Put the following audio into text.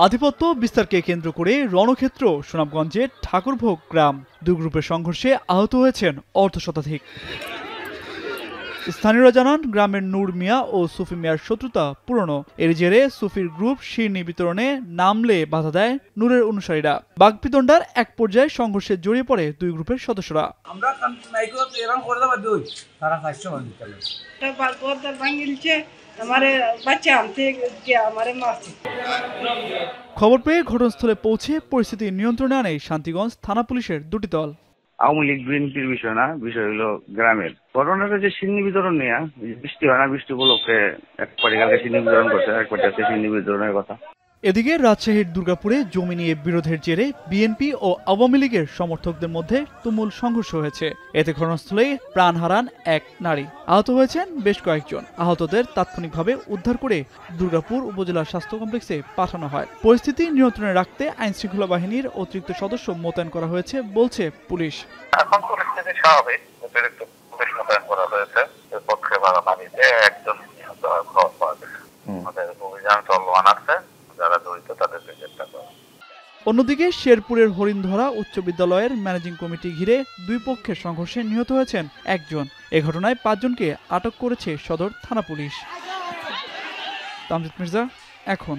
আধিপত্য বিস্তারকে কেন্দ্র করে রণক্ষেত্র সুনামগঞ্জের ঠাকুরভোগ গ্রাম। দুই গ্রুপের সংঘর্ষে আহত হয়েছেন অর্ধশতাধিক। স্থানীয়রা জানান, গ্রামের নূর মিয়া ও সুফি মিয়ার শত্রুতা পুরনো। এর জেরে সুফির গ্রুপ শিরনি বিতরণে নামলে বাধা দেয় নূরের অনুসারীরা। বাগবিতণ্ডার এক পর্যায়ে সংঘর্ষে জড়িয়ে পড়ে দুই গ্রুপের সদস্যরা। খবর পেয়ে ঘটনাস্থলে পৌঁছে পরিস্থিতি নিয়ন্ত্রণে আনে শান্তিগঞ্জ থানা পুলিশের দুটি দল। আওয়ামী লীগ বিএনপির বিষয় না, বিষয় হলো গ্রামের ঘটনাটা যে সিন্নি বিতরণ নিয়ে বৃষ্টি হয় না, বৃষ্টি উপলক্ষে এক পার্টি কালকে সিন্নি বিতরণ করছে, এক পার্টি আছে সিন্নি বিতরণের কথা। এদিকে রাজশাহীর দুর্গাপুরে জমি নিয়ে বিরোধের জেরে বিএনপি ও আওয়ামী লীগের সমর্থকদের মধ্যে তুমুল সংঘর্ষ হয়েছে। এতে ঘটনাস্থলেই প্রাণ হারান এক নারী, আহত হয়েছেন বেশ কয়েকজন। আহতদের তাৎক্ষণিকভাবে উদ্ধার করে দুর্গাপুর উপজেলা স্বাস্থ্য কমপ্লেক্সে পাঠানো হয়। পরিস্থিতি নিয়ন্ত্রণে রাখতে আইন শৃঙ্খলা বাহিনীর অতিরিক্ত সদস্য মোতায়েন করা হয়েছে বলছে পুলিশ। এখন পরিস্থিতি স্বাভাবিক, অতিরিক্ত পুলিশ মোতায়েন করা হয়েছে। পক্ষে বাগামারিতে একজন নিহত খবর পাওয়া গেছে। আমাদের অভিযান চলমান আছে, যারা জড়িত তাদেরকে গ্রেফতার করা। অন্যদিকে শেরপুরের হরিণধরা উচ্চ বিদ্যালয়ের ম্যানেজিং কমিটি ঘিরে দুই পক্ষের সংঘর্ষে নিহত হয়েছেন একজন। এ ঘটনায় 5 জনকে আটক করেছে সদর থানা পুলিশ। তামজিদ মির্জা, এখন।